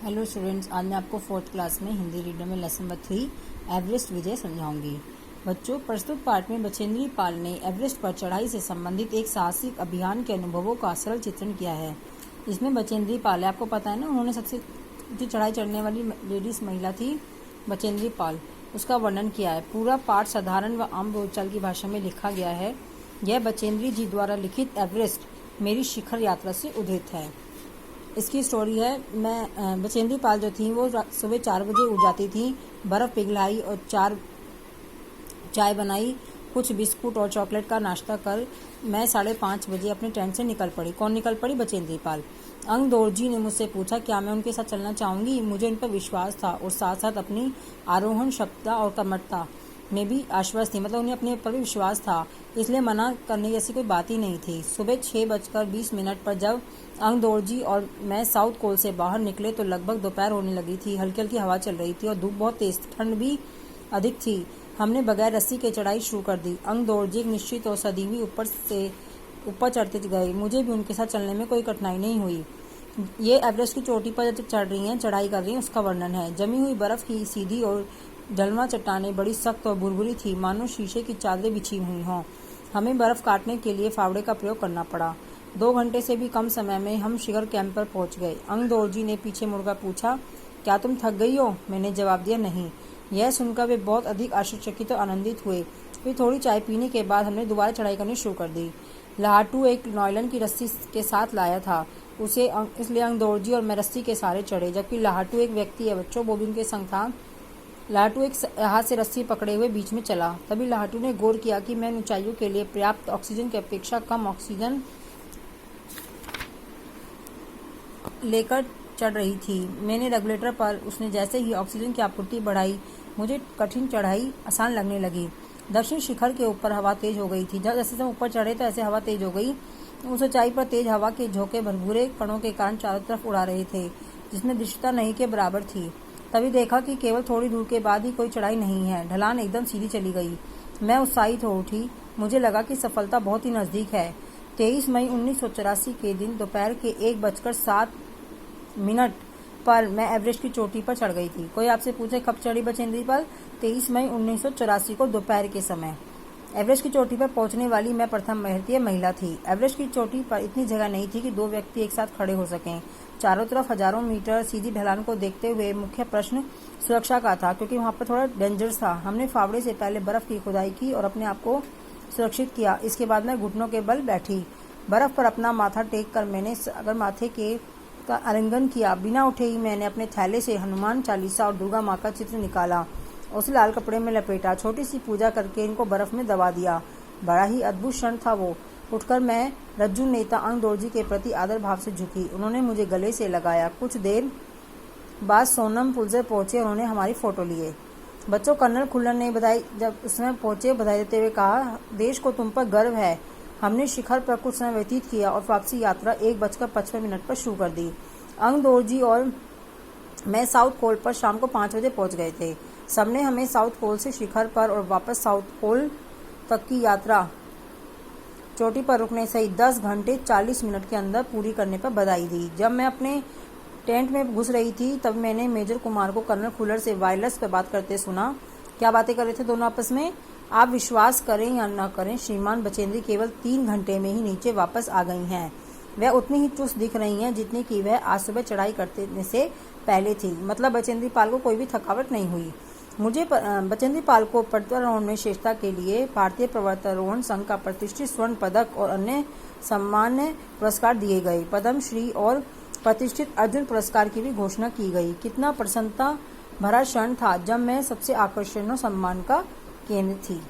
Hello students, आज मैं आपको फोर्थ क्लास में हिंदी रीडर में लेसन नंबर 3 एवरेस्ट विजय समझाऊंगी। बच्चों, प्रस्तुत पाठ में बचेंद्री पाल ने एवरेस्ट पर चढ़ाई से संबंधित एक साहसिक अभियान के अनुभवों का सरल चित्रण किया है। इसमें बचेंद्री पाल है, आपको पता है ना, उन्होंने सबसे ऊंची चढ़ाई चढ़ने वाली लेडीज महिला थी बचेंद्री पाल। उसका वर्णन किया है। पूरा पाठ साधारण व आम बोलचाल की भाषा में लिखा गया है। यह बचेंद्री जी द्वारा लिखित एवरेस्ट मेरी शिखर यात्रा से उद्धृत है। इसकी स्टोरी है, मैं बचेंद्री पाल जो थी वो सुबह 4 बजे उठ जाती थी, बर्फ़ पिघलाई और चाय बनाई, कुछ बिस्कुट और चॉकलेट का नाश्ता कर मैं 5:30 बजे अपने टेंट से निकल पड़ी। कौन निकल पड़ी? बचेंद्री पाल। अंग दोरजी ने मुझसे पूछा क्या मैं उनके साथ चलना चाहूँगी। मुझे उन पर विश्वास था और साथ साथ अपनी आरोहण क्षमता और कर्मठता में भी आश्वस्त थी। मतलब उन्हें अपने ऊपर भी विश्वास था, इसलिए मना करने जैसी कोई बात ही नहीं थी। सुबह 6:20 पर जब अंग दोरजी और मैं साउथ कोल से बाहर निकले तो लगभग दोपहर होने लगी थी। हल्की हल्की हवा चल रही थी और धूप बहुत तेज, ठंड भी अधिक थी। हमने बगैर रस्सी के चढ़ाई शुरू कर दी। अंग दोरजी एक निश्चित और सदीवी ऊपर चढ़ते गए। मुझे भी उनके साथ चलने में कोई कठिनाई नहीं हुई। ये एवरेस्ट की चोटी पर जब चढ़ रही हैं, चढ़ाई कर रही हैं, उसका वर्णन है। जमी हुई बर्फ की सीधी और ढलवां चट्टानें बड़ी सख्त और भुरभुरी थी, मानो शीशे की चादरें बिछी हुई हों। हमें बर्फ काटने के लिए फावड़े का प्रयोग करना पड़ा। 2 घंटे से भी कम समय में हम शिखर कैंप पर पहुंच गए। अंग दोरजी ने पीछे मुड़कर पूछा, क्या तुम थक गई हो? मैंने जवाब दिया, नहीं। यह सुनकर वे बहुत अधिक आश्चर्यचकित और आनंदित हुए। फिर थोड़ी चाय पीने के बाद हमने दोबारा चढ़ाई करनी शुरू कर दी। लाहटू एक नायलॉन की रस्सी के साथ लाया था, इसलिए अंग दोरजी और मैं रस्सी के सहारे चढ़े, जबकि लाहटू एक व्यक्ति है बच्चों, वो भी उनके संग था। लाहटू एक हाथ से रस्सी पकड़े हुए बीच में चला। तभी लाहटू ने गौर किया कि मैं ऊंचाइयों के लिए पर्याप्त ऑक्सीजन की अपेक्षा कम ऑक्सीजन लेकर चढ़ रही थी। मैंने रेगुलेटर पर उसने जैसे ही ऑक्सीजन की आपूर्ति बढ़ाई, मुझे कठिन चढ़ाई आसान लगने लगी। दक्षिण शिखर के ऊपर हवा तेज हो गई थी। जैसे हम ऊपर चढ़े तो ऐसे हवा तेज हो गई। उस ऊंचाई पर तेज हवा के झोंके भरपूरे कणों के कारण चारों तरफ उड़ा रहे थे, जिसमें दृश्यता नहीं के बराबर थी। तभी देखा कि केवल थोड़ी दूर के बाद ही कोई चढ़ाई नहीं है, ढलान एकदम सीधी चली गई। मैं उत्साहित हो उठी। मुझे लगा कि सफलता बहुत ही नजदीक है। 23 मई 1984 के दिन दोपहर के 1:07 पर मैं एवरेस्ट की चोटी पर चढ़ गई थी। कोई आपसे पूछे कब चढ़ी बचेंद्री पाल? 23 मई 1984 को दोपहर के समय। एवरेस्ट की चोटी पर पहुंचने वाली मैं प्रथम भारतीय महिला थी। एवरेस्ट की चोटी पर इतनी जगह नहीं थी कि 2 व्यक्ति एक साथ खड़े हो सकें। चारों तरफ हजारों मीटर सीधी ढलान को देखते हुए मुख्य प्रश्न सुरक्षा का था, क्योंकि वहां पर थोड़ा डेंजरस था। हमने फावड़े से पहले बर्फ की खुदाई की और अपने आप को सुरक्षित किया। इसके बाद मैं घुटनों के बल बैठी। बर्फ पर अपना माथा टेक कर मैंने अगर माथे का आलिंगन किया। बिना उठे ही मैंने अपने थैले से हनुमान चालीसा और दुर्गा माँ का चित्र निकाला, उसे लाल कपड़े में लपेटा, छोटी सी पूजा करके इनको बर्फ में दबा दिया। बड़ा ही अद्भुत क्षण था वो। उठकर मैं रज्जू नेता अंग दोरजी के प्रति आदर भाव से झुकी। उन्होंने मुझे गले से लगाया। कुछ देर बाद सोनम पुल से पहुंचे, उन्होंने हमारी फोटो लिए। बच्चों, कर्नल खुल्लर ने जब उसमें पहुंचे बधाई देते हुए कहा, देश को तुम पर गर्व है। हमने शिखर पर कुछ समय व्यतीत किया और वापसी यात्रा 1:55 पर शुरू कर दी। अंग दोरजी और मैं साउथ पोल पर शाम को 5 बजे पहुंच गए थे। सबने हमें साउथ पोल से शिखर पर और वापस साउथ पोल तक की यात्रा चोटी पर रुकने सहित 10 घंटे 40 मिनट के अंदर पूरी करने पर बधाई दी। जब मैं अपने टेंट में घुस रही थी तब मैंने मेजर कुमार को कर्नल खुल्लर से वायरलेस पर बात करते सुना। क्या बातें कर रहे थे दोनों आपस में? आप विश्वास करें या न करें, श्रीमान बचेंद्री केवल 3 घंटे में ही नीचे वापस आ गई हैं। वह उतनी ही चुस्त दिख रही हैं जितनी कि वह आज सुबह चढ़ाई करने से पहले थी। मतलब बचेंद्री पाल को कोई भी थकावट नहीं हुई। मुझे बचेंद्री पाल को पर्वतारोहण में श्रेष्ठता के लिए भारतीय पर्वतारोहण संघ का प्रतिष्ठित स्वर्ण पदक और अन्य सम्मान्य पुरस्कार दिए गए। पद्मश्री और प्रतिष्ठित अर्जुन पुरस्कार की भी घोषणा की गई। कितना प्रसन्नता भरा क्षण था जब मैं सबसे आकर्षण और सम्मान का केंद्र थी।